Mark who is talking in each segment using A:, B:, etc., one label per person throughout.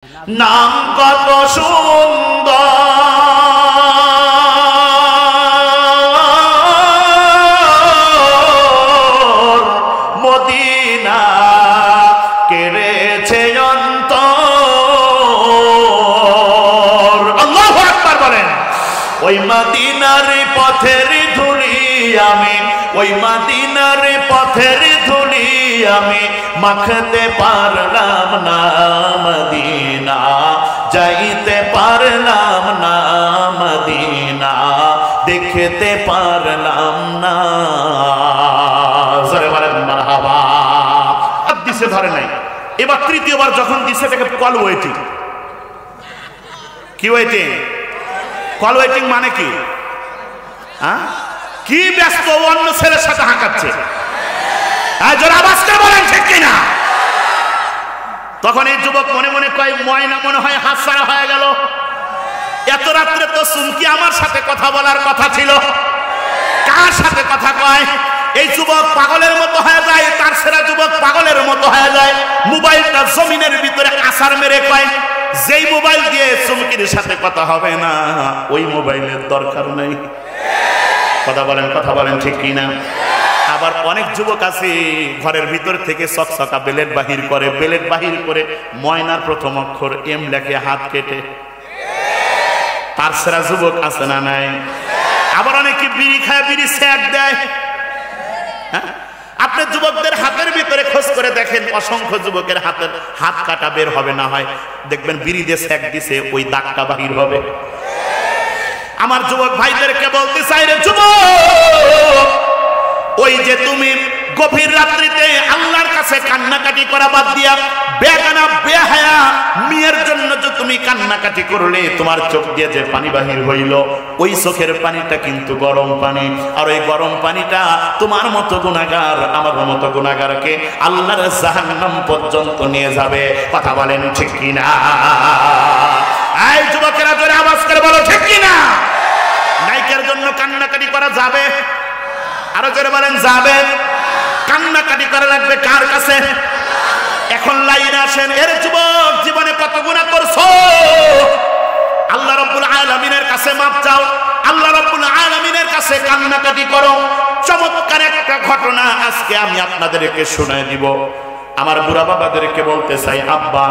A: নাম কত সুন্দর মদিনা কেড়েছে অন্তর। আল্লাহু আকবার বলেন। ওই মদিনার পথের ধুলি আমি, ওই মদিনার পথের ধুলি আমি মাখতে পারলাম না, মদিনা যাইতে পারলাম না, মদিনা দেখতে পারলাম না। জোরে বলেন মারহাবা। আর দিছে ধরে নাই। এবার তৃতীয়বার যখন দিছে তাকে কল ওয়েটিং। কি ওয়েটিং? কল ওয়েটিং মানে কি? হ্যাঁ, কি ব্যস্ত অন্য ছেলের সাথে হাঁকাচ্ছে। বলেন ঠিক কিনা? তখন এই যুবক মনে মনে কয়, ময়না মনে হয় হাতছাড়া হয়ে গেল। এত রাত্রে তো সুমকি আমার সাথে কথা বলার কথা ছিল, কার সাথে কথা কয়? এই যুবক পাগলের মতো হয়ে যায়, তার সেরা যুবক পাগলের মতো হয়ে যায়। মোবাইলটা জমিনের ভিতরে আছাড় মেরে কয়, যেই মোবাইল দিয়ে সুমকির সাথে কথা হবে না ওই মোবাইলের দরকার নেই। কথা বলেন ঠিক কিনা? আবার অনেক যুবক আছে ঘরের ভিতর থেকে চকচকা বেলেট বাহির করে, বেলেট বাহির করে ময়নার প্রথম অক্ষর এম লেখে হাত কেটে। তার সেরা যুবক আছে না নাই? আবার অনেকে বিড়ি খায়, বিড়ি স্যাক দেয়। আপনি যুবকদের হাতের ভিতরে খোঁজ করে দেখেন, অসংখ্য যুবকের হাতের হাত কাটা বের হবে না হয়, দেখবেন বিড়ি দিয়ে স্যাক দিছে, ওই দাগটা বাহির হবে। আমার যুবক ভাইদেরকে বলতে চাই, রে যুবক, ওই যে তুমি গভীর রাত্রিতে আল্লাহর কাছে কান্নাকাটি করা বাদ দিয়া বেগানা বেহায়া মেয়ের জন্য যে তুমি কান্নাকাটি করলে, তোমার চোখ দিয়ে যে পানি বাহির হইল, ওই চোখের পানিটা কিন্তু গরম পানি। আর ওই গরম পানিটা তোমার মতো গুনাহগার, আমার মতো গুনাহগারকে আল্লাহর জাহান্নাম পর্যন্ত নিয়ে যাবে। কথা বলেন ঠিক কিনা? এই যুবকেরা জোরে আওয়াজ করে বলো ঠিক কিনা? নায়িকার জন্য কান্নাকাটি করা যাবে? আরো জোরে বলেন যাবে। কান্নাকাটি করা লাগবে কার কাছে? এখন লাইনে আসেন। এর যুবক, জীবনে কত গুনাহ করছো, আল্লাহ রাব্বুল আলামিনের কাছে মাপ চাও, আল্লাহ রাব্বুল আলামিনের কাছে কান্নাকাটি করো। চমৎকার একটা ঘটনা আজকে আমি আপনাদেরকে শোনায় দিব। আমার বুড়া বাবাদেরকে বলতে চাই, আব্বা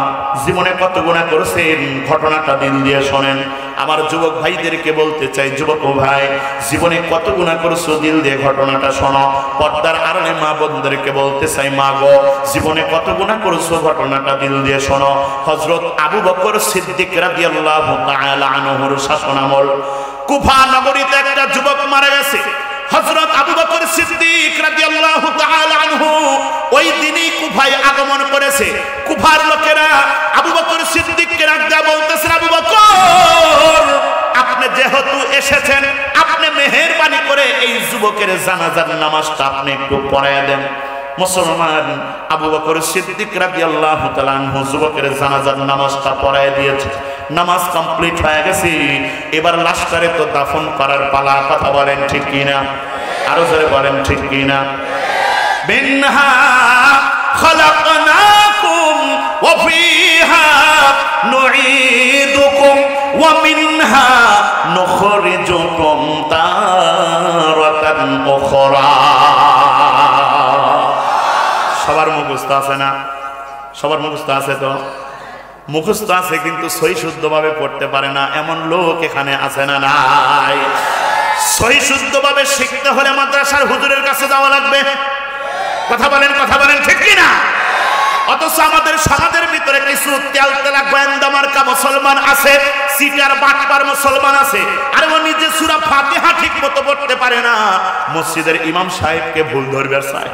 A: জীবনে কত গুনাহ করেছেন, ঘটনাটা দিল দিয়ে শোনেন। আমার যুবক ভাইদেরকে বলতে চাই, যুবক ভাই জীবনে কত গুনাহ করছো, দিল দিয়ে ঘটনাটা শোনো। পর্দার আড়ালে মা বোনদেরকে বলতে চাই, মা গো জীবনে কত গুনাহ করছো, ঘটনাটা দিল দিয়ে শোনো। হযরত আবু বকর সিদ্দিক রাদিয়াল্লাহু তাআলা আনহুর শাসনামল কুফা নগরীতে একটা যুবক মারা গেছে। হযরত আবু বকর সিদ্দিক রাদিয়াল্লাহু তাআলা আনহু ওই দিনই কুফায় আগমন করেছে। কুফার লোকেরা আবু বকর সিদ্দিককে ডাকতে বলতেছে, আবু বকর আপনি যেহেতু এসেছেন, আপনি মেহেরবানি করে এই যুবকের জানাজার নামাজটা আপনি একটু পড়ায়া দেন। মুসলমান আবু বকর সিদ্দিক রাদিয়াল্লাহু তাআলা আনহু যুবকের জানাজার নামাজটা পড়ায় দিয়েছে। নামাজ কমপ্লিট হয়ে গেছে, এবার লাশটারে তো দাফন করার পালা। কথা বলেন ঠিক কিনা? আরো জোরে বলেন ঠিক কিনা? মিনহা খালাকনাকুম ওয়া ফিহা নুঈদুকুম ওয়া মিনহা নুখরিজুকুম তারাতান উখরা। সবার মুখস্থ আছে না? সবার মুখস্থ আছে তো? মুখস্থ আছে কিন্তু সহি শুদ্ধভাবে পড়তে পারে না এমন লোক এখানে আছে না নাই? সহি শুদ্ধভাবে শিখতে হলে মাদ্রাসার হুজুরের কাছে যাওয়া লাগবে। কথা বলেন ঠিক কিনা? অথচ আমাদের সমাজের ভিতরে কিছু তেলতেলা গোয়েন্দা মার্কা মুসলমান আছে, সিটার বাটপার মুসলমান আছে, আর ও নিজে সূরা ফাতিহা ঠিক মতো পড়তে পারে না, মসজিদের ইমাম সাহেবকে ভুল ধরবে চায়।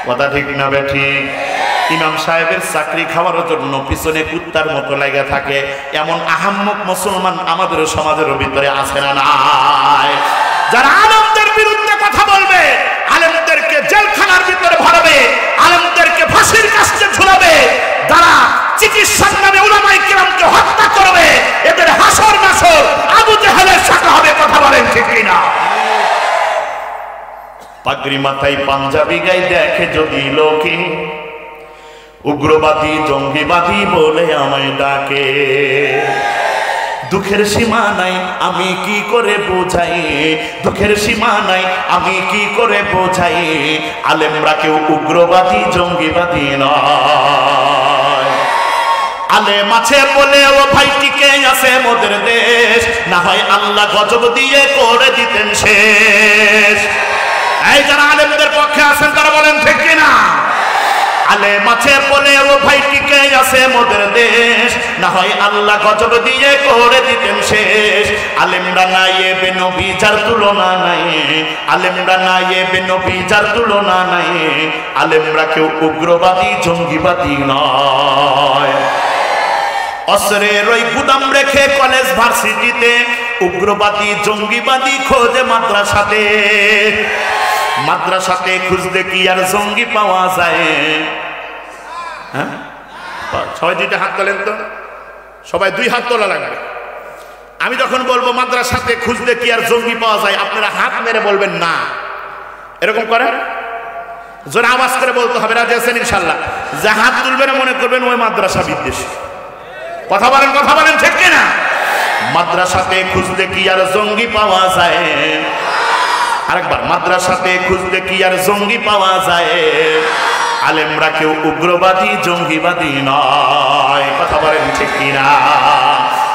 A: কথা ঠিক না বেঠিক? ইমাম সাহেবের চাকরি খাওয়ার জন্য পিছনে কুত্তার মতো লেগে থাকে এমন আহাম্মক মুসলমান আমাদের সমাজের ভিতরে আছে না নাই? যারা আলেমদের বিরুদ্ধে কথা বলবে, আলেমদেরকে জেলখানার ভিতরে ভরাবে, আলেমদেরকে ফাঁসির কাস্টে ঝুলাবে, যারা চিকিৎসার নামে উলামায়ে কিরামকে হত্যা করবে, এদের হাসর নাসর আবু জেহেলের সাথে হবে। কথা বলেন ঠিক কিনা? পাগড়ি মাথায় পাঞ্জাবি গায়ে দেখে যদি লোকে, উগ্রবাদী জঙ্গিবাদী বলে আমায় ডাকে। দুঃখের সীমা নাই আমি কি করে বোঝাই, দুঃখের সীমা নাই আমি কি করে বোঝাই, আলেমরা কেউ উগ্রবাদী জঙ্গিবাদী নয়। আলেম আছে বলে ও ভাই টিকে আছে মোদের দেশ, না হয় আল্লাহ গজব দিয়ে করে দিতেন শেষ। এই যারা আলেমদের পক্ষে আছেন তারা বলেন ঠিক কিনা? আলেম আছে বলে ও ভাই টিকে আছে মোদের দেশ, না হয় আল্লাহ গজব দিয়ে করে দিতেন শেষ। আলেমরা নায়েবে নবী যার তুলনা নাই, আলেমরা নায়েবে নবী যার তুলনা নাই, আলেমরা কেউ উগ্রবাদী জঙ্গিবাদী নয়। অস্ত্রের ওই গুদাম রেখে কলেজ ভার্সিটিতে উগ্রবাদী জঙ্গিবাদী খোঁজে মাদ্রাসাতে, মাদ্রাসাতে খুঁজলে কি আর জঙ্গি পাওয়া যায়? হ্যাঁ, সবাই দুইটা হাত তোলেন তো, সবাই দুই হাত তোলা লাগবে। আমি যখন বলবো মাদ্রাসাতে খুঁজলে কি আর জঙ্গি পাওয়া যায়, আপনারা হাত মেরে বলবেন না। এরকম করেন, জোরে আওয়াজ করে বলতে হবে, রাজি আছেন ইনশাল্লাহ? যে হাত তুলবেন মনে করবেন ওই মাদ্রাসা বিদ্বেষী। কথা বলেন, কথা বলেন ঠিক কিনা? মাদ্রাসাতে খুঁজলে কি আর জঙ্গি পাওয়া যায়? আরেকবার, মাদ্রাসাতে খুঁজলে কি আর জঙ্গি পাওয়া যায়? আলেমরা কেউ উগ্রবাদী জঙ্গিবাদী নয়। কথা বলেন ঠিক কিনা?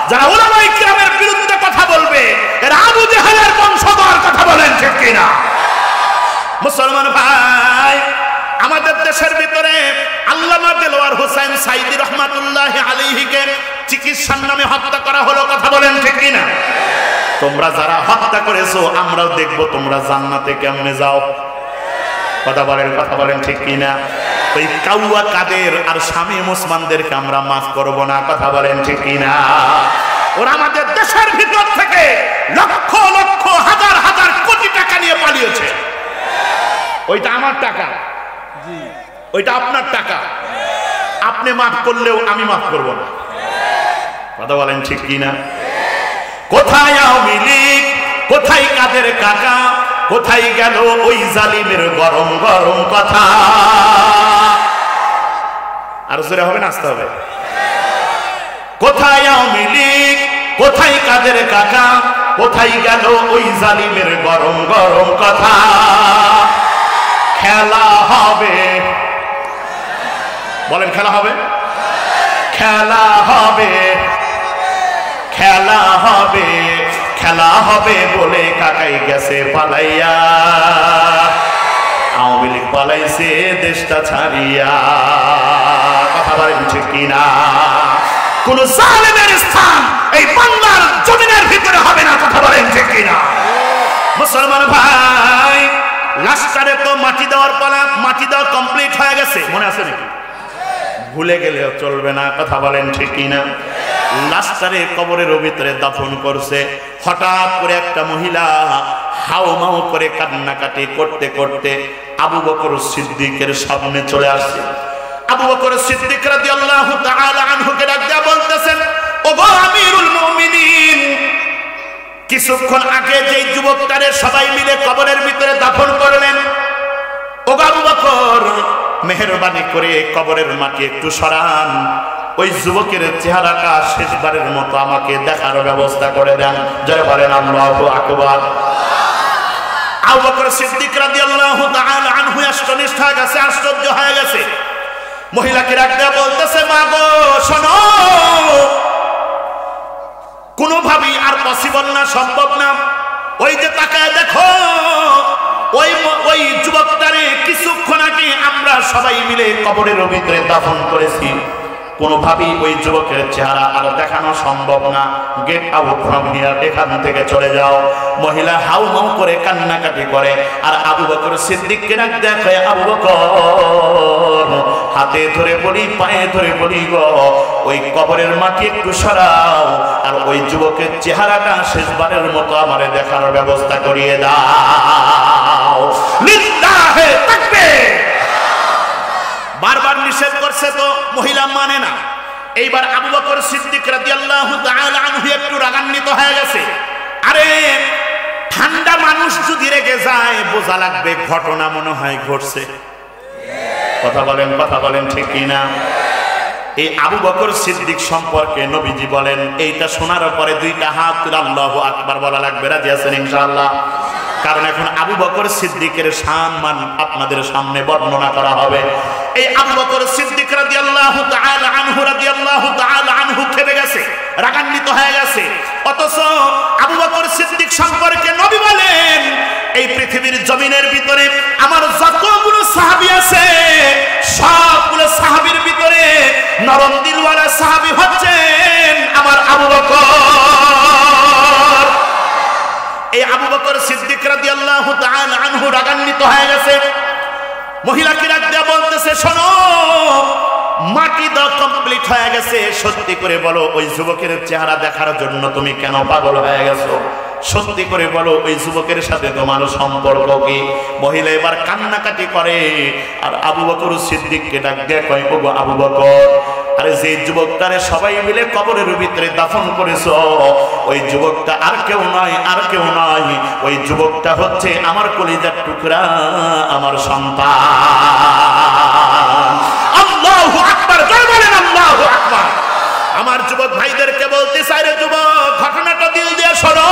A: যারা উলামায়ে কিরামের বিরুদ্ধে কথা বলবে এরা আবু জাহেলের বংশধর। কথা বলেন ঠিক কিনা? মুসলমান ভাই, আমাদের দেশের ভিতরে আল্লামা দেলোয়ার হোসেন সাইদি রহমাতুল্লাহ আলাইহিকে চিকিৎসার নামে হত্যা করা হলো। কথা বলেন ঠিক কিনা? তোমরা যারা হত্যা করেছো আমরাও দেখবো তোমরা জান্নাতে কেমনে যাও। কথা বলেন, কথা বলেন ঠিক কিনা? ওই কাউয়া কাদের আর শামীম ওসমানদেরকে আমরা মাফ করব না। কথা বলেন ঠিক কিনা? ওরা আমাদের দেশের ভিতর থেকে লক্ষ লক্ষ হাজার হাজার কোটি টাকা নিয়ে পালিয়েছে। ওইটা আমার টাকা, ওইটা আপনার টাকা। আপনি মাফ করলেও আমি মাফ করব না। কথা বলেন ঠিক কিনা? কোথায় আওয়ামী লীগ, কোথায় কাদের কাকা, কোথায় গেল ওই জালিমের গরম গরম কথা? আর জোরে হবে না, আসতে হবে। কোথায় আওয়ামী লীগ, কোথায় কাদের কাকা, কোথায় গেল ওই জালিমের গরম গরম কথা? খেলা হবে, বলেন খেলা হবে, খেলা হবে, খেলা হবে, খেলা হবে বলে কাকাই গেছে পালাইয়া, আওয়ামী লীগ পালাইছে দেশটা ছাড়িয়া। কথা বলেন ঠিক কিনা? কোন জালেমের স্থান এই বাংলার জমিনের ভিতরে হবে না। কথা বলেন ঠিক কিনা? মুসলমান ভাই, লাস্টারে তো মাটি দেওয়ার পালা, মাটি দেওয়া কমপ্লিট হয়ে গেছে, মনে আছে নাকি? ভুলে গেলেও চলবে না। কথা বলেন ঠিক কিনা? লাস্টারে কবরের ভিতরে দাফন করছে। হঠাৎ করে একটা মহিলা হাউ মাউ করে কান্নাকাটি করতে করতে আবু বকর সিদ্দিকের সামনে চলে আসছে। আবু বকর সিদ্দিক রাদিয়াল্লাহু তাআলা আনহুকে ডাক দিয়ে বলতেছেন, ওগো আমিরুল মুমিনিন, কিছুক্ষণ আগে যেই যুবকটারে সবাই মিলে কবরের ভিতরে দাফন করলেন, ওগো আবু বকর, মেহেরবানি করে কবরের মাটি একটু সরান, ওই যুবকের চেহারাটা শেষবারের মতো আমাকে দেখার ব্যবস্থা করে দেন। জয় বলেন আল্লাহু আকবার। আবু বকর সিদ্দিক রাদিয়াল্লাহু তাআলা আনহু আশ্চর্য হয়ে গেছে, আশ্চর্য হয়ে গেছে। মহিলাকে রাখতে বলতেছে, মা গো শোনো, কোনোভাবেই আর পসিবল না, সম্ভব না। ওই যে তাকায় দেখো, ওই যুবকটারে কিছুক্ষণ আগে আমরা সবাই মিলে কবরের ভিতরে দাফন করেছি। কোনোভাবেই ওই যুবকের চেহারা আর দেখানো সম্ভব না। গেট আউট ফ্রম হিয়ার, এখান থেকে চলে যাও। মহিলা হাউ মাউ করে কান্নাকাটি করে, আর আবু বকর সিদ্দিককে ডাক দেখে, আবু বকর, হাতে ধরে বলি, পায়ে ধরে বলি গো, ওই কবরের মাটি একটু সরাও, আর ওই যুবকের চেহারাটা শেষবারের মতো আমারে দেখার ব্যবস্থা করিয়ে দাও। লিল্লাহে তাকবীর। বারবার নিষেধ করছে তো মহিলা মানে না। এইবার আবু বকর সিদ্দিক রাদিয়াল্লাহু তাআলা আনহু একটু রাগান্বিত হয়ে গেছে। আরে ঠান্ডা মানুষ যদি রেগে যায় বোঝা লাগবে ঘটনা মনে হয় ঘটছে। কথা বলেন ঠিক কিনা? এই আবু বকর সিদ্দিক সম্পর্কে নবীজি বলেন, এইটা শোনার পরে দুইটা হাত তুলে আল্লাহু আকবার বলা লাগবে। রাজি আছেন ইনশাআল্লাহ? কারণ এখন আবু বকর সিদ্দিকের সম্মান আপনাদের সামনে বর্ণনা করা হবে। এই আবু বকর সিদ্দিক রাদিয়াল্লাহু তাআলা আনহু খেপে গেছে, রাগান্বিত হয়ে গেছে। অথচ আবু বকর সিদ্দিক সম্পর্কে নবী বলেন, এই পৃথিবীর জমিনের ভিতরে আমার যতগুলো সাহাবী আছে সবগুলো সাহাবীর ভিতরে নরম দিলওয়ালা সাহাবী হচ্ছেন আমার আবু বকর। এই আবু বকর সিদ্দিক রাদিয়াল্লাহু তাআলা আনহু রাগান্বিত হয়ে গেছে। মহিলাকে ডাক দিয়ে বলতেছে, শোনো, মাটি দাও কমপ্লিট হয়ে গেছে, সত্যি করে বলো ওই যুবকের চেহারা দেখার জন্য তুমি কেন পাগল হয়ে গেছো? সত্যি করে বলো ওই যুবকের সাথে তোমার সম্পর্ক কি? মহিলা এবার কান্নাকাটি করে, আর আবু বকর সিদ্দিককে ডাক দিয়ে কয়, ওগো আবু বকর, আরে যে যুবকটারে সবাই মিলে কবরের ভিতরে দাফন করেছো, ওই যুবকটা আর কেউ নয়, আর কেউ নয়, ওই যুবকটা হচ্ছে আমার কলিজার টুকরা, আমার সন্তান। আল্লাহু আকবার, জয় বলেন আল্লাহু আকবার। আমার যুবক ভাইদেরকে বলতে চাই, রে যুবক, ঘটনাটা দিল দিয়ে শোনো।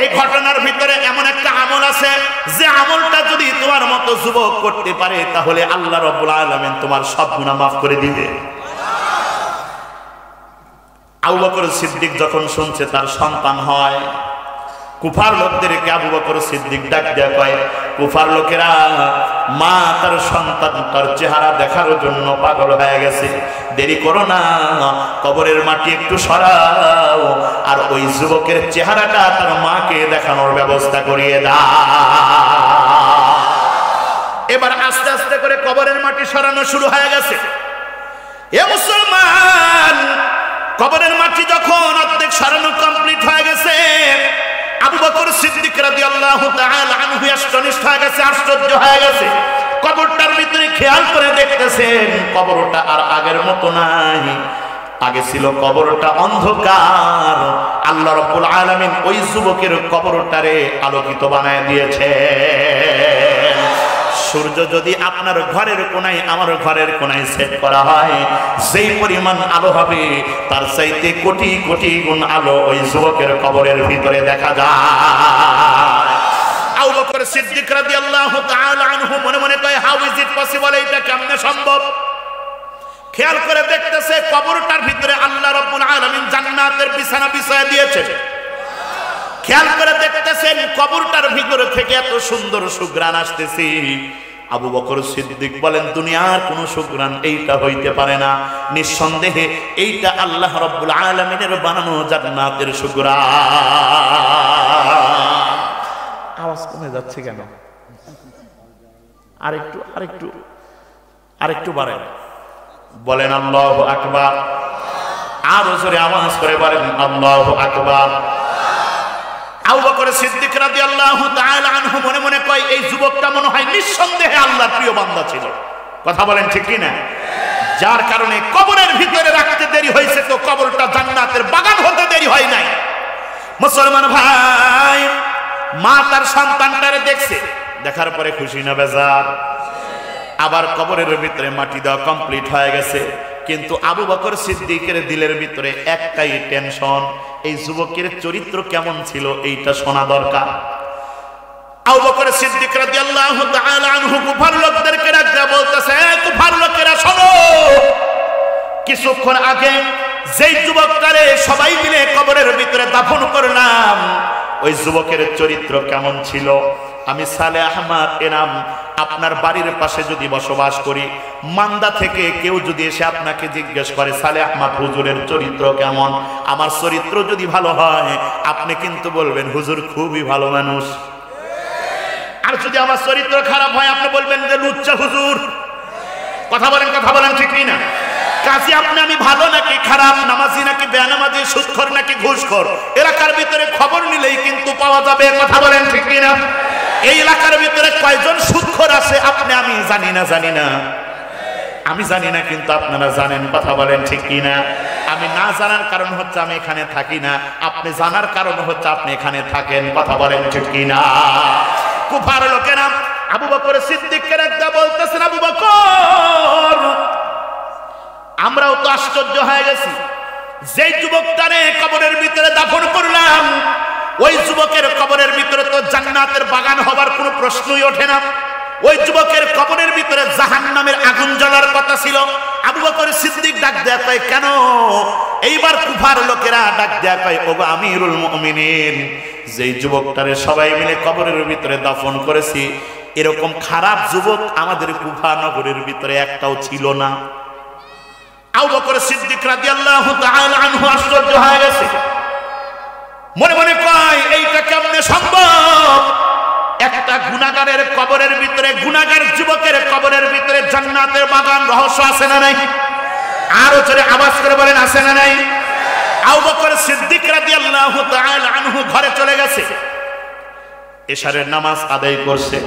A: এই ঘটনার ভিতরে এমন একটা আমল আছে, যে আমলটা যদি তোমার মতো যুবক করতে পারে, তাহলে আল্লাহ রাব্বুল আলামিন তোমার সব গুনাহ মাফ করে দিবে। আবু বকর সিদ্দিক যখন শুনছে তার সন্তান হয়, কুফার লোকদেরকে আবু বকর সিদ্দিক ডাক দেয়া কয়, কুফার লোকেরা মা তার সন্তান তার চেহারা দেখার জন্য পাগল হয়ে গেছে, দেরি করো না, কবরের মাটি একটু সরাও, আর ওই যুবকের চেহারাটা তার মাকে দেখানোর ব্যবস্থা করিয়ে দাও। এবার আস্তে আস্তে করে কবরের মাটি সরানো শুরু হয়ে গেছে। এ মুসলমান, কবরের মাটি যখন অর্ধেক সরানো কমপ্লিট হয়ে গেছে, আবু বকর সিদ্দিক রাদিয়াল্লাহু তাআলা আনহু আশ্চর্য হয়ে গেছে, আশ্চর্য হয়ে গেছে। কবরটার ভিতরে খেয়াল করে দেখতেছেন, কবরটা আর আগের মতো নাই। আগে ছিল কবরটা অন্ধকার, আল্লাহ রাব্বুল আলামিন ওই যুবকের কবরটারে আলোকিত বানায় দিয়েছে। সূর্য যদি আপনার ঘরের কোনায় আমার ঘরের কোনায় সেট করা হয়, সেই পরিমাণ আলো হবে, তার চাইতে কোটি কোটি গুণ আলো ওই যুবকের কবরের ভিতরে দেখা যায়। আবু বকর সিদ্দিক রাদিয়াল্লাহু তাআলা আনহু মনে মনে কয়, হাউ ইজ ইট পসিবল, এটা কেমনে সম্ভব? খেয়াল করে দেখতেছে কবরটার ভিতরে আল্লাহ রাব্বুল আলামিন জান্নাতের বিছানা বিছায় দিয়েছে। খেয়াল করে দেখতেছেন কবরটার ভিতরে থেকে এত সুন্দর সুঘ্রাণ আসতেছে। আবু বকর সিদ্দিক বলেন, দুনিয়ার কোন সুঘ্রাণ এইটা হইতে পারে না, নিঃসন্দেহে এইটা আল্লাহ রাব্বুল আলামিনের বানানো জান্নাতের সুঘ্রাণ। আওয়াজ কমে যাচ্ছে কেন? আরেকটু বাড়েন, বলেন আল্লাহু আকবার। আরো জোরে আওয়াজ করে বলেন আল্লাহু আকবার। আবু বকর সিদ্দিক রাদিয়াল্লাহু তাআলা আনহু মনে মনে কয়, এই যুবকটা মনে হয় নিঃসন্দেহে আল্লাহর প্রিয় বান্দা ছিল। কথা বলেন ঠিক কি না? যার কারণে কবরের ভিতরে রাখতে দেরি হয়েছে, তো কবরটা জান্নাতের বাগান হতে দেরি হয় নাই। মুসলমান ভাই, মা তার সন্তানটারে দেখছে, দেখার পরে খুশি না বেজার? আবার কবরের ভিতরে মাটি দেওয়া কমপ্লিট হয়ে গেছে, কিন্তু আবু বকর সিদ্দিকের দিলের ভিতরে একটাই টেনশন, এই যুবকের চরিত্র কেমন ছিল এইটা শোনা দরকার। আবু বকর সিদ্দিক রাদিয়াল্লাহু তাআলা আনহু কুফার লোকদেরকে ডাকতে বলতেছে, কুফার লোকেরা শোনো, কিছুক্ষণ আগে যেই যুবকটারে সবাই মিলে কবরের ভিতরে দাফন করলাম, ওই যুবকের চরিত্র কেমন ছিল? আমি সালেহ আহমদ এনাম আপনার বাড়ির পাশে যদি বসবাস করি, মান্দা থেকে কেউ যদি এসে আপনাকে জিজ্ঞেস করে সালেহ আহমদ হুজুরের চরিত্র কেমন, আমার চরিত্র যদি ভালো হয় আপনি কিন্তু বলবেন হুজুর খুবই ভালো মানুষ। আর যদি আমার চরিত্র খারাপ হয় আপনি বলবেন যে লুচ্চা হুজুর। কথা বলেন ঠিক না? কাজে আপনি আমি ভালো নাকি খারাপ, নামাজি নাকি বেনামাজি, সুদখোর নাকি ঘুষখোর, এলাকার ভিতরে খবর নিলেই কিন্তু পাওয়া যাবে। কথা বলেন ঠিক না? এই এলাকার ভিতরে কয়জন সুদখোর আছে আপনি আমি জানি না, আমি জানি না, কিন্তু আপনারা জানেন। কথা বলেন ঠিক কিনা? আমি না জানার কারণ হচ্ছে আমি এখানে থাকি না, আপনি জানার কারণ হচ্ছে আপনি এখানে থাকেন। কথা বলেন ঠিক কিনা? কুফার লোকেরা আবু বকর সিদ্দিককে রাখদা বলতেছেন, আবু বকর আমরাও তো আশ্চর্য হয়ে গেছি, যেই যুবকটারে কবরের ভিতরে দাফন করলাম ওই যুবকের কবরের ভিতরে তো জান্নাতের বাগান হবার কোনো প্রশ্নই ওঠে না, ওই যুবকের কবরের ভিতরে জাহান্নামের আগুন জ্বলার কথা ছিল। আবু বকর সিদ্দিক ডাক দেয়া কয়, কেন? এইবার কুফার লোকেরা ডাক দেয়া কয়, ওগো আমিরুল মুমিনিন, যেই যুবকটারে সবাই মিলে কবরের ভিতরে দাফন করেছি এরকম খারাপ যুবক আমাদের কুফা নগরের ভিতরে একটাও ছিল না। আবু বকর সিদ্দিক রাদিয়াল্লাহু তাআলা আনহু আশ্চর্য হয়ে গেছে, মনে মনে কয় এইটা কেমনে সম্ভব? একটা গুনাহগারের কবরের ভিতরে, গুনাহগার যুবকের কবরের ভিতরে জান্নাতের বাগান রহস্য আছে না নাই? আরো জোরে আওয়াজ করে বলেন, আছে না নাই? আবু বকর সিদ্দিক রাদিয়াল্লাহু তাআলা আনহু ঘরে চলে গেছে, এশারের নামাজ আদায় করছে,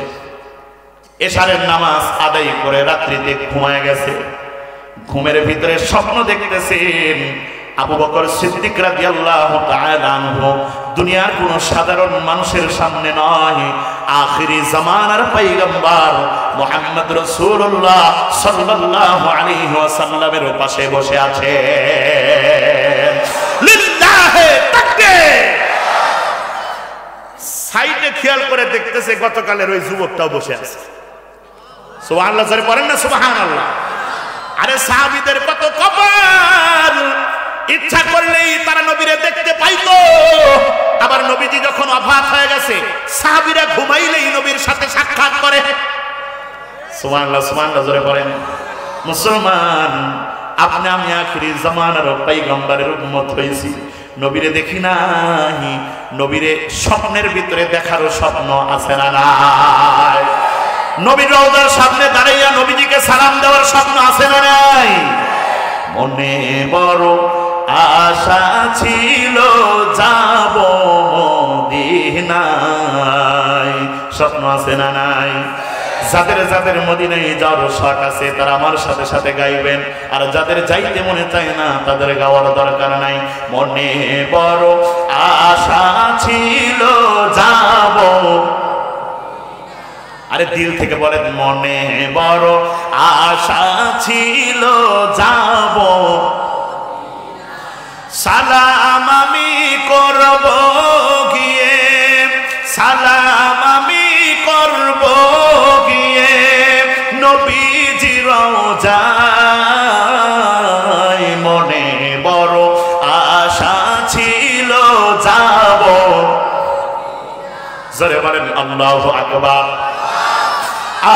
A: এশারের নামাজ আদায় করে রাত্রিতে ঘুমায় গেছে। ঘুমের ভিতরে স্বপ্ন দেখতেছেন আবু বকর সিদ্দিক রাদিয়াল্লাহু তাআলা আনহু দুনিয়ার কোন সাধারণ মানুষের সামনে নয়, আখিরি জামানার পয়গম্বর মুহাম্মদ রাসূলুল্লাহ সাল্লাল্লাহু আলাইহি ওয়াসাল্লামের পাশে বসে আছে। লিল্লাহি তাকবীর। সাইডে খেয়াল করে দেখতেছে গতকালের ওই যুবকটাও বসে আছে। সুবহানাল্লাহ জোরে পড়েন না সুবহানাল্লাহ। আরে সাহাবীদের কত কপাল, ইচ্ছা করলেই তারা নবীরে দেখতে পাইতো। আবার নবীজি যখন ওফাত হয়ে গেছে সাহাবীরা ঘুমাইলেই নবীর সাথে সাক্ষাৎ করে। সুবহানাল্লাহ সুবহানাল্লাহ জোরে পড়েন। মুসলমান, আপনি আমি আখিরি জামানার পয়গম্বরের উম্মত হইছি, নবীরে দেখি নাই, নবীরে স্বপ্নের ভিতরে দেখারও স্বপ্ন আছে না নাই? নবীর রওজার সামনে দাঁড়াইয়া নবীজিকে সালাম দেওয়ার স্বপ্ন আছে না নাই? মনে বড় আশা ছিল যাব মদিনায়, স্বপ্ন আছে না নাই? যাদের যাদের মদিনায় যাওয়ার শখ আছে তারা আমার সাথে সাথে গাইবেন, আর যাদের যাইতে মনে চায় না তাদের গাওয়ার দরকার নাই। মনে বড় আশা ছিল যাব, আরে দিল থেকে বলেন, মনে বড় আশা ছিল যাব, সালাম আমি করব গিয়ে, সালাম আমি করব গিয়ে নবীজি রওজায়। মনে বড় আশা ছিল যাব, জোরে বলেন আল্লাহু আকবার।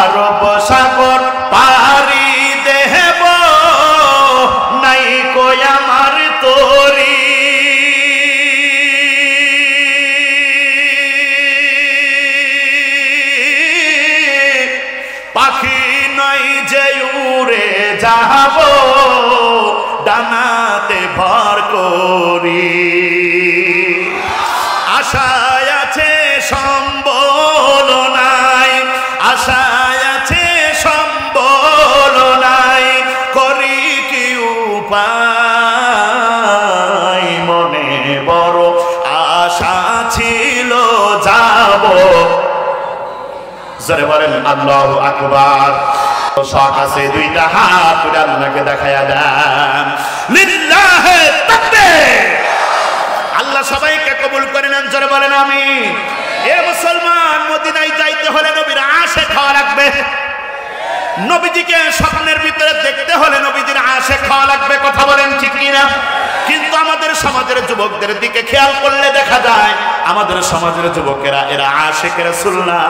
A: আরব সাগর পারি দেব নাই কই আমার তোরি, পাখি নাই যে উড়ে যাব ডানাতে ভর করি, আশায় আছে সম্বল নাই, আশায় আছে সম্বল নাই, করি কি উপায়? মনে বড় আশা ছিল যাব, জোরে বলেন আল্লাহু আকবার। শখ আছে দুইটা হাত উঠে আল্লাহকে দেখায়া দেন, লিল্লাহি তাকবীর। আল্লাহ সবাইকে কবুল করে নেন, জোরে বলেন আমিন। এ মুসলমান, মদিনায় যাইতে হলে নবীর আশিক হওয়া লাগবে, নবীজিকে স্বপ্নের ভিতরে দেখতে হলে নবীজির আশিক হওয়া লাগবে। কথা বলেন ঠিক কিনা? কিন্তু আমাদের সমাজের যুবকদের দিকে খেয়াল করলে দেখা যায় আমাদের সমাজের যুবকেরা এরা আশিকে রাসূল না,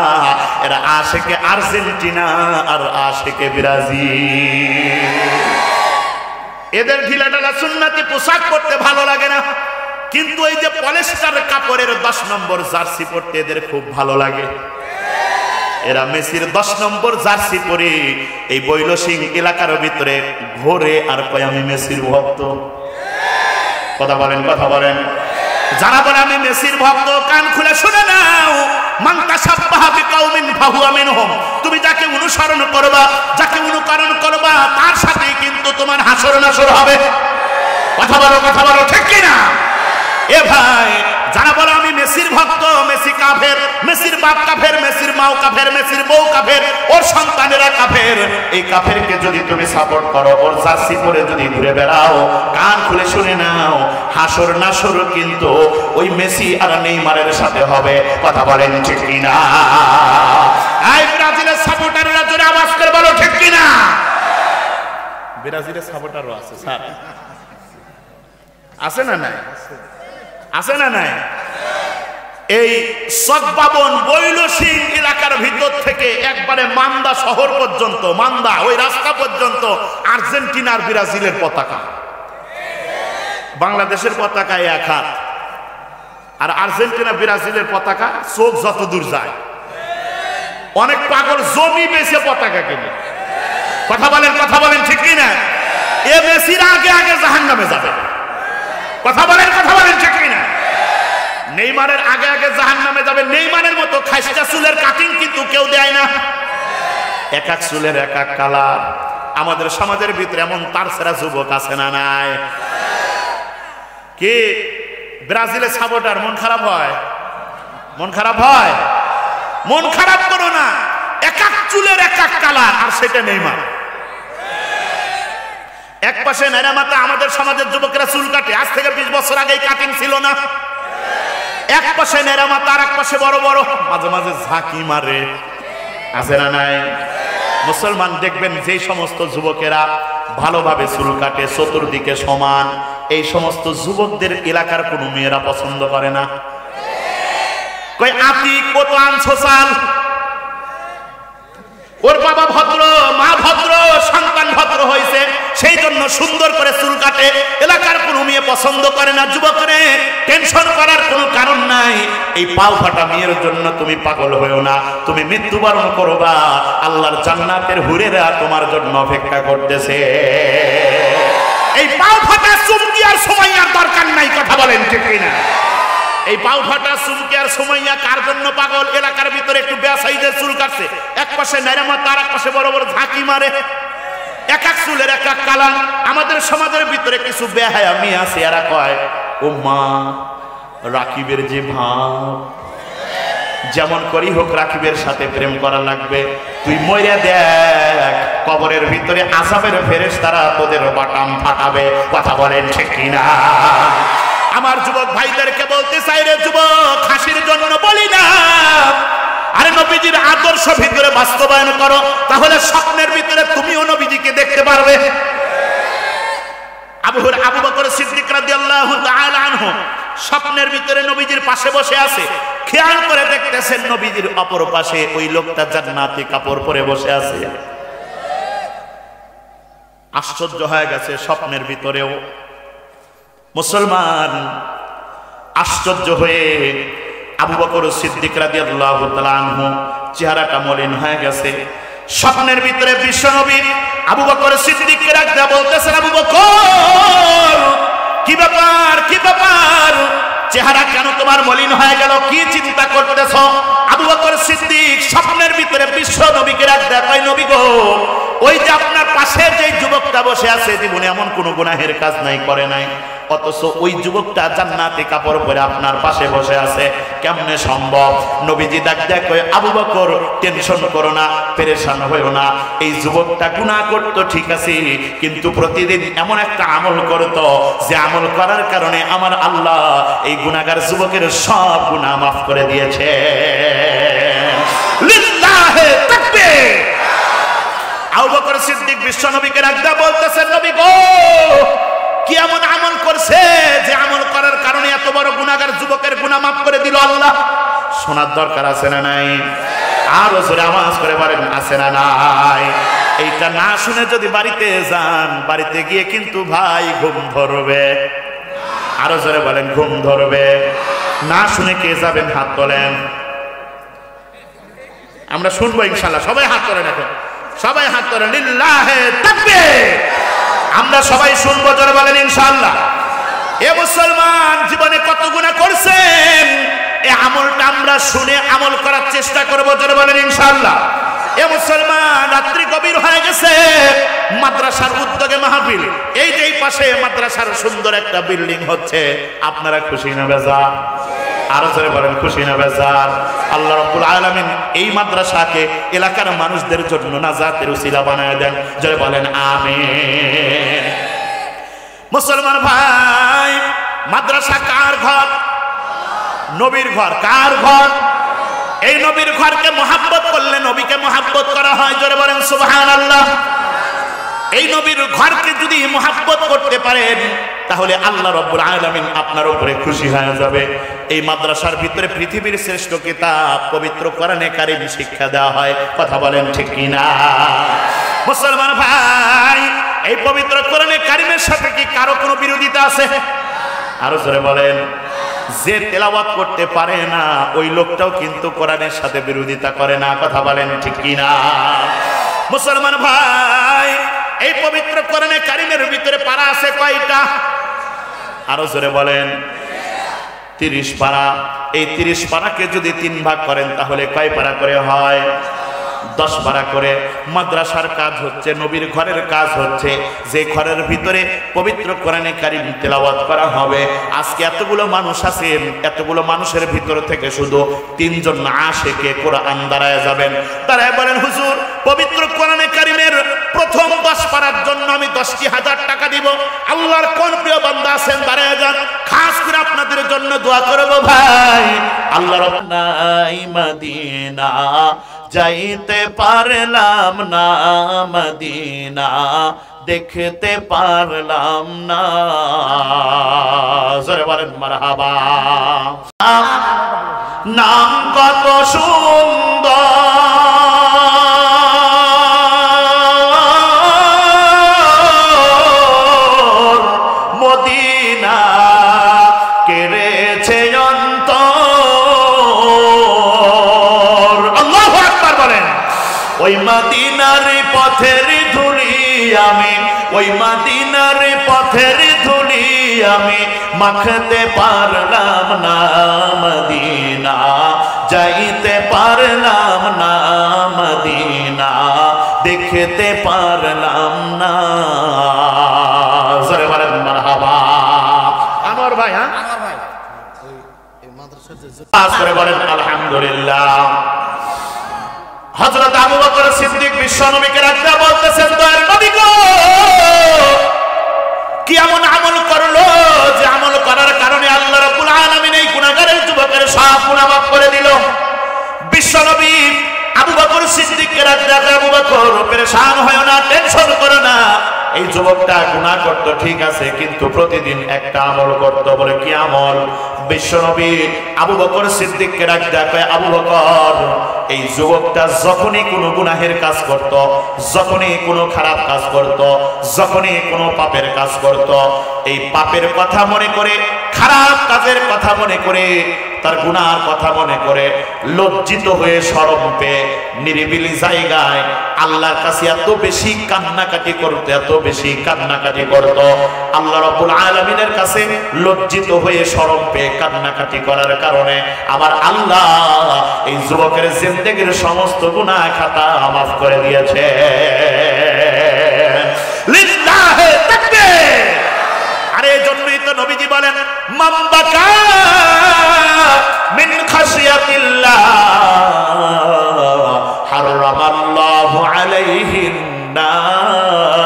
A: এরা আশিকে আর্জেন্টিনা আর আশিকে ব্রাজিল। এদের ঢিলাঢালা সুন্নতি পোশাক পরতে ভালো লাগে না, কিন্তু এই যে পলিস্টার কাপড়ের 10 নম্বর জার্সি পরতে এদের খুব ভালো লাগে। এরা মেসির 10 নম্বর জার্সি পরে এই বৈলসিং এলাকার ভিতরে ঘোরে আর কয় আমি মেসির ভক্ত। কথা বলেন, কথা বলেন। যারা বলে আমি মেসির ভক্ত, কান খুলে শুনে নাও, মান তাশাব্বাহা বিকাউমিন ফাহুয়া মিনহুম। তুমি যাকে অনুসরণ করবা, যাকে অনুকরণ করবা, তার সাথেই কিন্তু তোমার হাসর নাসর হবে। কথা বলো, কথা বলো, ঠিক কি না? এ ভাই, যারা বলে আমি মেসির ভক্ত, মেসি কাফের, মেসির বাপ কাফের, মেসির মাও কাফের, মেসির বউ কাফের, ওর সন্তানেরা কাফের, এই কাফেরকে যদি তুমি সাপোর্ট করো, ওর জার্সি পরে যদি ঘুরে বেড়াও, কান খুলে শুনে নাও, হাসর নাসর কিন্তু ওই মেসি আর নেইমারের সাথে হবে। কথা বলেন ঠিক কিনা? এই ব্রাজিলের সাপোর্টাররা জোরে আওয়াজ করে বলো ঠিক কিনা? ব্রাজিলের সাপোর্টারও আছে স্যার, আছে না নাই? আছে না নাই? এই সকবাবন বৈলসিং এলাকার ভিতর থেকে একবারে মান্দা শহর পর্যন্ত, মান্দা ওই রাস্তা পর্যন্ত আর্জেন্টিনার ব্রাজিলের পতাকা, বাংলাদেশের পতাকা এক হাত, আর আর্জেন্টিনা ব্রাজিলের পতাকা চোখ যত দূর যায়। অনেক পাগল জমি বেচে পতাকা কিনে। কথা বলেন ঠিক কিনা? এ মেসির আগে আগে জাহান্নামে যাবে। কথা বলেন ঠিক কিনা? নেইমারের আগে আগে জাহান্নামে যাবে। নেইমারের মতো খাইস্টা চুলের কাটিং কিন্তু কেউ দেয় না, এক এক চুলের এক এক কালার। আমাদের সমাজের ভিতরে এমন তারছেরা যুবক আছে না নাই? কি ব্রাজিলের সাপোর্টার মন খারাপ হয়? মন খারাপ হয়? মন খারাপ করো না, এক এক চুলের এক এক কালার, আর সেটা নেইমার। এক পাশে নেড়া মাথা আমাদের সমাজের যুবকেরা চুল কাটে, আজ থেকে 20 বছর আগে কাটিং ছিল না। এক পাশে নেড়া মাথা আর এক পাশে বড় বড়, মাঝে মাঝে ঝাঁকি মারে, আছে না নাই? মুসলমান দেখবেন যে সমস্ত যুবকেরা ভালোভাবে চুল কাটে, চতুর্দিকে সমান, এই সমস্ত যুবকদের এলাকার কোনো মেয়েরা পছন্দ করে না। কই আতিক কত আনছো চাল, ওর বাবা ভদ্র, মা ভদ্র, সন্তান ভদ্র হয়েছে, সেই জন্য সুন্দর করে চুল কাটে, এলাকার কোনো মেয়ে পছন্দ করে না। যুবকরে টেনশন করার কোনো কারণ নাই। এই পাও ফাটা মেয়ের জন্য তুমি পাগল হয়েও না, তুমি মৃত্যুবরণ করবা, আল্লাহর জান্নাতের হুরেরা তোমার জন্য অপেক্ষা করতেছে। এই পাও ফাটা চুমকি আর সুমাইয়ার দরকার নাই। কথা বলেন ঠিক কিনা? এই পাও ফাটা চুমকি আর সুমাইয়া কার জন্য পাগল? এলাকার ভিতরে একটু বেসাইজের চুল কাটছে, এক পাশে নেড়ামা, তার এক পাশে বড় বড় ঝাঁকি মারে, এক এক চুলের এক এক কালার। আমাদের সমাজের ভিতরে কিছু বেহায়া মেয়ে আছে, এরা কয় ও মা রাকিবের যে ভাব, যেমন করি হোক রাকিবের সাথে প্রেম করা লাগবে, তুই মইরা দেখ, কবরের ভিতরে আযাবের ফেরেশতারা তোদের বাটাম ফাটাবে। কথা বলেন ঠিক কিনা? আমার যুবক ভাইদেরকে বলতে চাই, রে যুবক, হাসির জন্য বলি না, আরে নবীজির আদর্শ ভিতরে বাস্তবায়ন করো, তাহলে স্বপ্নের ভিতরে তুমিও নবীজিকে দেখতে পারবে। আবু বকর সিদ্দিক রাদিয়াল্লাহু তাআলা আনহু স্বপ্নের ভিতরে নবীজির পাশে বসে আছে, খেয়াল করে দেখতেছেন নবীজির অপর পাশে ওই লোকটা জান্নাতি কাপড় পরে বসে আছে। আশ্চর্য হয়ে গেছে স্বপ্নের ভিতরেও। মুসলমান আশ্চর্য হয়ে আবু বকর সিদ্দিক রাদিয়াল্লাহু তাআলা আনহু চেহারাটা মলিন হয়ে গেছে। স্বপ্নের ভিতরে বিশ্বনবী আবু বকর সিদ্দিককে ডাকতে বলতেছেন, আবু বকর কি ব্যাপার, কি ব্যাপার, চেহারা কেন তোমার মলিন হয়ে গেল, কি চিন্তা করতেছো? আবু বকর সিদ্দিক স্বপ্নের ভিতরে বিশ্বনবীকে ডাকতে কয়, নবী গো, ওই যে আপনার পাশে যে যুবকটা বসে আছে, জীবনে এমন কোনো গুনাহের কাজ নাই, করে নাই, অথচ ওই যুবকটা জান্নাতি কাপড় পরে আপনার পাশে বসে আছে, কেমনে সম্ভব? নবীজি ডাক দেয় কয়, আবু বকর টেনশন করো না, পেরেশান হইও না, এই যুবকটা গুনাহ করতো ঠিক আছে, কিন্তু প্রতিদিন এমন একটা আমল করতো যে আমল করার কারণে আমার আল্লাহ এই গুনাহগার যুবকের সব গুনাহ মাফ করে দিয়েছে। লিল্লাহি তাকবীর। আবু বকর সিদ্দিক বিশ্বনবীকে ডাকতে বলতেছেন, নবী গো, কি এমন আমল করছে যে আমল করার কারণে এত বড় গুনাহগার যুবকের গুনাহ মাফ করে দিল আল্লাহ? শোনার দরকার আছে না নাই? আরো জোরে আওয়াজ করে বলেন, আছে না নাই? এইটা না শুনে যদি বাড়িতে যান, বাড়িতে গিয়ে কিন্তু ভাই ঘুম ধরবে। আরো জোরে বলেন, ঘুম ধরবে। না শুনে কে যাবেন? হাত তোলেন, আমরা শুনবো ইনশাআল্লাহ। সবাই হাত তোলেন, এখন সবাই হাত তোলেন। লিল্লাহি তাকবীর। আমরা সবাই শুনবো, জোরে বলেন ইনশাআল্লাহ। এ মুসলমান, জীবনে কত গুনাহ করছেন, এই আমলটা আমরা শুনে আমল করার চেষ্টা করবো, জোরে বলেন ইনশাআল্লাহ। এ মুসলমান, রাত্রি গভীর হয়ে গেছে, মাদ্রাসার উদ্যোগে মাহফিল। এই যে এই পাশে মাদ্রাসার সুন্দর একটা বিল্ডিং হচ্ছে, আপনারা খুশি না বেজার? আরো জোরে বলেন খুশি না বেজার? আল্লাহ রাব্বুল আলামিন এই মাদ্রাসাকে এলাকার মানুষদের জন্য নাজাতের উসিলা বানায় দেন। জোরে বলেন আমিন। মুসলমান ভাই, মাদ্রাসা কার ঘর? নবীর ঘর। কার ঘর? এই নবীর ঘরকে মহাব্বত করলে নবীকে মহাব্বত করা হয়। জোরে বলেন সুবহানাল্লাহ। এই নবীর ঘরকে যদি মহাব্বত করতে পারেন তাহলে আল্লাহ রাব্বুল আলামিন আপনার উপরে খুশি হয়ে যাবে। এই মাদ্রাসার ভিতরে পৃথিবীর শ্রেষ্ঠ কিতাব পবিত্র কোরআনে কারীম শিক্ষা দেওয়া হয়। কথা বলেন ঠিক কি না? মুসলমান ভাই, এই পবিত্র কোরআনে কারীমের সাথে কি কারো কোনো বিরোধিতা আছে? আরো জোরে বলেন। যে তেলাওয়াত করতে পারে না ওই লোকটাও কিন্তু কোরআনের সাথে বিরোধিতা করে না। কথা বলেন ঠিক কি না? মুসলমান ভাই, এই পবিত্র কোরআনে কারীমের ভিতরে পারা আছে কয়টা? আরো জোরে বলেন। 30 পারা। এই 30 পারাকে যদি 3 ভাগ করেন তাহলে কয় পারা করে হয়? 10 পারা করে। মাদ্রাসার কাজ হচ্ছে, নবীর ঘরের কাজ হচ্ছে যে ঘরের ভিতরে পবিত্র কোরআনে কারীম তেলাওয়াত করা হবে। আজকে এতগুলো মানুষ আছে, এতগুলো মানুষের ভিতর থেকে শুধু 3 জন আশিকে কোরআন দাঁড়ায় যাবেন। তারাই বলেন, হুজুর পবিত্র কোরআনে কারীমের প্রথম 10 পারার জন্য আমি 10,000 টাকা দিব। আল্লাহর কোন প্রিয় বান্দা আছেন দাঁড়ায় যান, খাস করে আপনাদের জন্য দোয়া করব ভাই। আল্লাহ রাব্বানাই মদিনা যাইতে পারলাম না, মদিনা দেখতে পারলাম না। জোরে বলেন মারহাবা। নাম কত সুন্দর, মদিনা কেড়েছে অন্তর। আল্লাহু আকবার বলেন। ওই মদিনার পথের ধুলি আমি, ওই মদিনার পথের ধুলি আমি মাখতে পারলাম না, মদিনা যাইতে পারলাম না, মদিনা দেখতে পারলাম না। জোরে বলেন মারহাবা। আমার ভাই, হ্যাঁ আমার ভাই, এই মাদ্রাসাতে জোরে বলেন আলহামদুলিল্লাহ। হযরত আবু বকর সিদ্দিক বিশ্বনবীকে রাখতে বলতেছেন, দয়ার নবী গো, কি এমন আমল করলো যে আমল করার কারণে আল্লাহ রাব্বুল আলামিন এই গুনাহগারের যুবকের সব গুনাহ মাফ করে দিল? বিশ্বনবী আবু বকর সিদ্দিককে রাখতে, আবু বকর পেরেশান হয় না, টেনশন করো না। এই যুবকটা গুনাহ করত ঠিক আছে, কিন্তু প্রতিদিন একটা আমল করত। বলে কি আমল? বিশ্বনবী আবু বকর সিদ্দিককে রাখতে কয়, আবু বকর এই যুবকটা যখনই কোনো গুনাহের কাজ করত, যখনই কোনো খারাপ কাজ করত, যখনই কোনো পাপের কাজ করত, এই পাপের কথা মনে করে, খারাপ কাজের কথা মনে করে, তার গুনার কথা মনে করে লজ্জিত হয়ে শরম পেয়ে নিরিবিলি জায়গায় আল্লাহর কাছে এত বেশি কান্নাকাটি করত, এত বেশি কান্নাকাটি করত। আল্লাহ রাব্বুল আলামিনের কাছে লজ্জিত হয়ে শরম পেয়ে কান্নাকাটি করার কারণে আমার আল্লাহ এই যুবকের জিন্দেগীর সমস্ত গুনাহ খাতা মাফ করে দিয়েছে। লিল্লাহি তাকবীর। আরে এজন্যই তো নবীজি বলেন, মান বাকা মিন খাশিয়াতিল্লাহ হারামাল্লাহু আলাইহিন নার।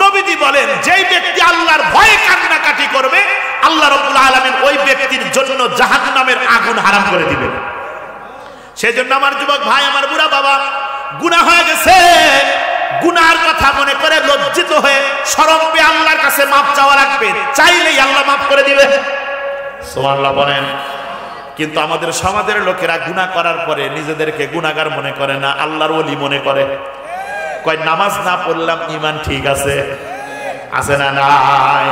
A: নবীজি বলেন, যেই ব্যক্তি আল্লাহর ভয়ে কান্নাকাটি করবে আল্লাহ রাব্বুল আলামিন ওই ব্যক্তির জন্য জাহান্নামের আগুন হারাম করে দিবেন। সেজন্য আমার যুবক ভাই, আমার বুড়া বাবা, গুনাহ হয়ে গেছে, গুনার কথা মনে করে লজ্জিত হয়ে শরম পেয়ে আল্লাহর কাছে মাপ চাওয়া রাখবে, চাইলেই আল্লাহ মাফ করে দিবে। সুবহানাল্লাহ বলেন। কিন্তু আমাদের সমাজের লোকেরা গুনাহ করার পরে নিজেদেরকে গুনাহগার মনে করে না, আল্লাহর ওলি মনে করে। কয় নামাজ না পড়লাম ঈমান ঠিক আছে, আছে না নাই?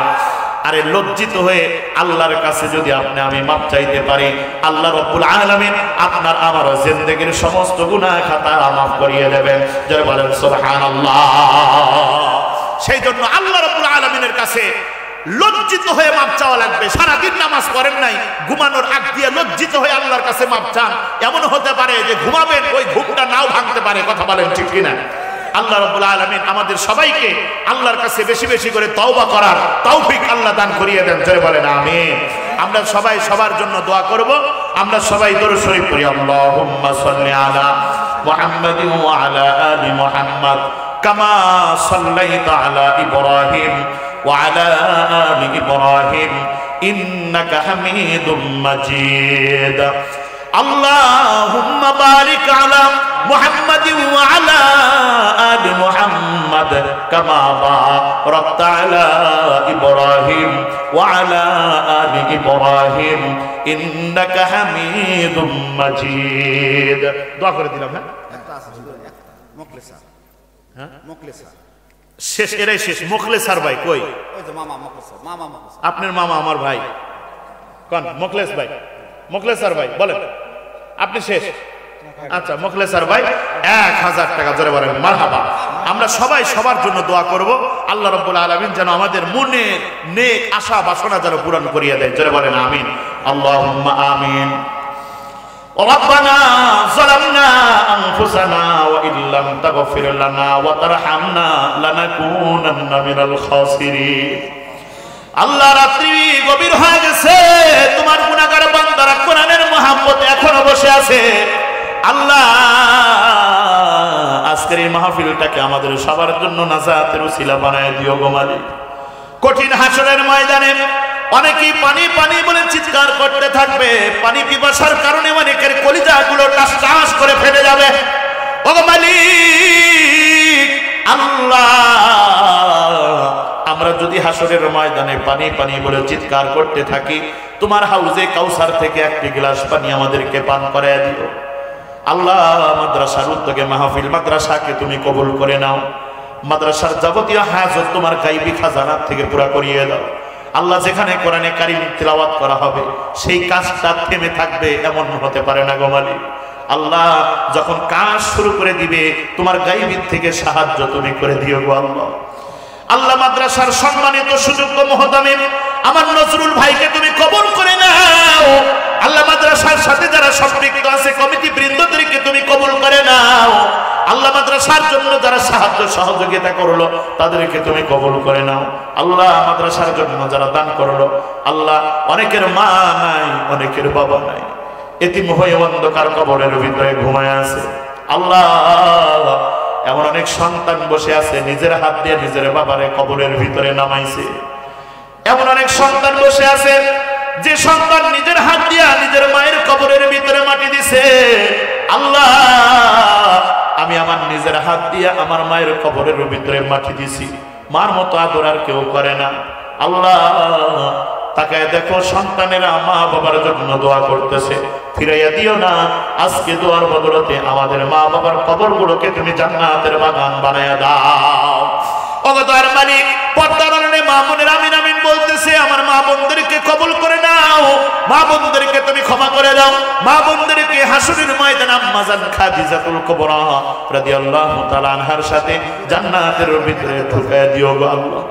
A: আরে লজ্জিত হয়ে আল্লাহর কাছে যদি আপনি আমি মাপ চাইতে পারি, আল্লাহ রাব্বুল আলামিন আপনার আমার জিন্দেগীর সমস্ত গুনাহ খাতা মাফ করিয়ে দেবেন। জয় বলেন সুবহানাল্লাহ। সেই জন্য আল্লাহ রাব্বুল আলামিনের কাছে লজ্জিত হয়ে মাপ চাওয়া লাগবে। সারাদিন নামাজ পড়েন নাই, ঘুমানোর আগ দিয়ে লজ্জিত হয়ে আল্লাহর কাছে মাপ চান। এমন হতে পারে যে ঘুমাবেন, ওই ঘুমটা নাও ভাঙতে পারে। কথা বলেন ঠিক কিনা? আল্লাহ রাব্বুল আলামিন আমাদের সবাইকে আল্লাহর কাছে বেশি বেশি করে তওবা করার তৌফিক আল্লাহ দান করিয়ে দেন। জোরে বলেন আমিন। আমরা সবাই সবার জন্য দোয়া করব। আমরা সবাই দরুদ শরীফ পড়ি। আল্লাহুম্মা সাল্লি আলা মুহাম্মাদিন ওয়া আলা আলি মুহাম্মাদ কামা সাল্লাইতা আলা ইব্রাহিম ওয়া আলা আলি ইব্রাহিম ইন্নাকা হামিদুম মাজিদ। আল্লাহুম্মা বারিক আলা মুহাম্মাদিন ওয়া আলা আলি মুহাম্মাদ কামা বারাকতা আলা ইব্রাহিম ওয়া আলা আলি ইব্রাহিম ইন্নাকা হামিদুম মাজিদ। দোয়া করে দিলাম। হ্যাঁ, একটা আছে মুখলেসা। হ্যাঁ, মুখলেসা শেষ, এরাই শেষ। মুখলেসার ভাই কই? ওই যে মামা মুখলেসা। মামা মুখলেসা আপনার মামা, আমার ভাই কোন? মুখলেস ভাই, মুখলেসার ভাই বলেন আপনি শেষ। আচ্ছা, মুখলেসার ভাই 1000 টাকা। জোরে বলেন মারহাবা। আমরা সবাই সবার জন্য দোয়া করব। আল্লাহ রাব্বুল আলামিন যেন আমাদের মনে নেক আশা বাসনা যেন পূরণ করিয়ে দেয়। জোরে বলেন আমিন। আল্লাহুম্মা আমিন। ربنا ظلمنا أنفسنا وإن لم تغفر لنا وترحمنا لنكونن من الخاسرين। আল্লাহ, রাত্রি গভীর হয়ে গেছে, তোমার গুনাহগার বান্দারা কোরআনের মহব্বতে এখনো বসে আছে। আল্লাহ, আজকের এই মাহফিলটাকে আমাদের সবার জন্য নাজাতের উসিলা বানায় দিও গো মালিক। কঠিন হাসরের ময়দানে অনেকেই পানি পানি বলে চিৎকার করতে থাকবে। পানি পিপাসার কারণে অনেকের কলিজাগুলো টাস টাস করে ফেটে যাবে। ও মালিক আল্লাহ, আমরা যদি হাসরের ময়দানে পানি পানি বলে চিৎকার করতে থাকি, তোমার হাউজে কাউসার থেকে একটি গ্লাস পানি আমাদেরকে পান করায় দিও। আল্লাহ, মাদ্রাসার উদ্যোগে মাহফিল মাদ্রাসাকে তুমি কবুল করে নাও। মাদ্রাসার যাবতীয় হাজত তোমার গায়বী খাজানা থেকে পুরা করিয়ে দাও। আল্লাহ, যেখানে কোরআনে কারীম তিলাওয়াত করা হবে সেই কাজটা থেমে থাকবে এমন হতে পারে না গো মালিক। আল্লাহ, যখন কাজ শুরু করে দিবে তোমার গায়বী থেকে সাহায্য তুমি করে দিও গো আল্লাহ। আল্লাহ, মাদ্রাসার সম্মানিত সুযোগ্য মুহতামিম আমার নজরুল ভাইকে তুমি কবুল করে নাও। আল্লাহ, মাদ্রাসার সাথে যারা সম্পৃক্ত আছে কমিটি বৃন্দদেরকে তুমি কবুল করে নাও। আল্লাহ, মাদ্রাসার জন্য যারা সাহায্য সহযোগিতা করলো তাদেরকে তুমি কবুল করে নাও। আল্লাহ, মাদ্রাসার জন্য যারা দান করলো, আল্লাহ, অনেকের মা নাই, অনেকের বাবা নাই, এতিম হয়ে অন্ধকার কবরের ভিতরে ঘুমায় আছে। আল্লাহ, এমন অনেক সন্তান বসে আছে নিজের হাত দিয়ে নিজের বাবারে কবরের ভিতরে নামাইছে। এমন অনেক সন্তান বসে আছে যে সন্তান নিজের হাত দিয়া নিজের মায়ের কবরের ভিতরে মাটি দিছে। আল্লাহ, আমি আমার নিজের হাত দিয়া আমার মায়ের কবরের ভিতরে মাটি দিছি, মার মতো আদর আর কেউ করে না। আল্লাহ, তাকায় দেখো সন্তানেরা মা বাবার জন্য দোয়া করতেছে, ফিরাইয়া দিও না। আজকে দোয়ার বদলতে আমাদের মা বাবার কবরগুলোকে তুমি জান্নাতের বাগান বানায়া দাও। ওগোদার মালিক, পর্দার আড়ালে মা বোনের আমিন আমিন বলতেছে, আমার মা বোনদেরকে কবুল করে নাও, মা বোনদেরকে তুমি ক্ষমা করে দাও। মা বোনদেরকে হাসরের ময়দানে আম্মা জান খাদিজাতুল কুবরা রাদিয়াল্লাহু তাআলা আনহার সাথে জান্নাতের ভিতরে ঢুকায় দিও গো আল্লাহ।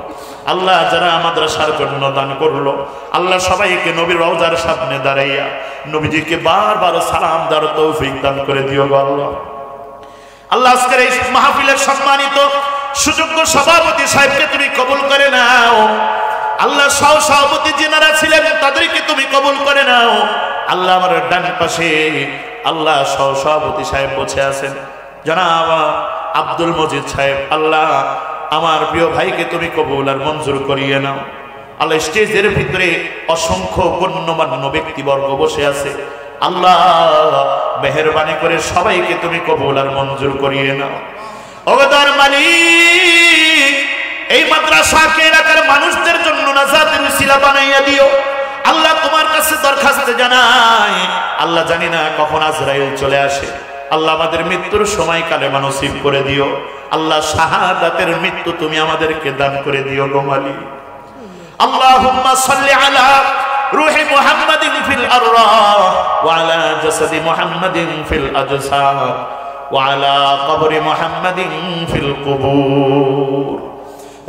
A: আল্লাহ, যারা মাদ্রাসার জন্য দান করলো, আল্লাহ সবাইকে নবীর রওজার সামনে দাঁড়াইয়া নবীজিকে বারবার সালাম দেওয়ার তৌফিক দান করে দিও গো আল্লাহ। আল্লাহ, আজকের এই মাহফিলের সম্মানিত সুযোগ্য সভাপতি সাহেবকে তুমি কবুল করে নাও। আল্লাহ, সহ সভাপতি যিনারা ছিলেন তাদেরকে তুমি কবুল করে নাও। আল্লাহ, আমার ডান পাশে আল্লাহ সহ সভাপতি সাহেব বসে আছেন জনাব আব্দুল মজিদ সাহেব। আল্লাহ, আমার প্রিয় ভাইকে তুমি কবুল আর মঞ্জুর করিয়ে নাও। আল্লাহ, স্টেজের ভিতরে অসংখ্য গণ্যমান্য ব্যক্তিবর্গ বসে আছে। আল্লাহ, মেহেরবানি করে সবাইকে তুমি কবুল আর মঞ্জুর করিয়ে নাও। ওগোদার মালিক, এই মাদ্রাসাকে এলাকার মানুষদের জন্য নাজাতের উসিলা বানাইয়া দিও। আল্লাহ, তোমার কাছে দরখাস্ত জানাই। আল্লাহ, জানি না কখন আজরাইল চলে আসে। আল্লাহ, আমাদের মৃত্যুর সময় কালেমা নসিব করে দিও। আল্লাহ, শাহাদাতের মৃত্যু তুমি আমাদেরকে দান করে দিও গো মালিক। আল্লাহুম্মা সাল্লি আলা রূহি মুহাম্মাদিন ফিল আরওয়াহ ওয়া আলা জাসাদি মুহাম্মাদিন ফিল আজসাদ ওয়া আলা কবরি মুহাম্মাদিন ফিল কুবুর।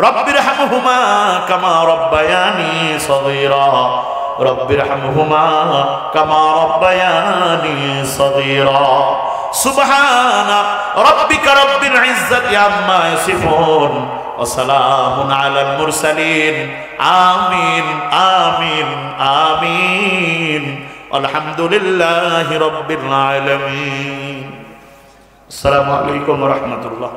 A: রব্বিরহামহুমা কামা রব্বায়ানি সগীরা রব্বিরহামহুমা কামা রব্বায়ানি সগীরা সুবহানা রাব্বিকা রাব্বিল ইজ্জাতি আম্মা ইয়াসিফুন ওয়া সালামুন আলাল মুরসালিন আমিন আমিন আমিন আলহামদুলিল্লাহি রাব্বিল আলামিন। আসসালামু আলাইকুম ওয়া রাহমাতুল্লাহ।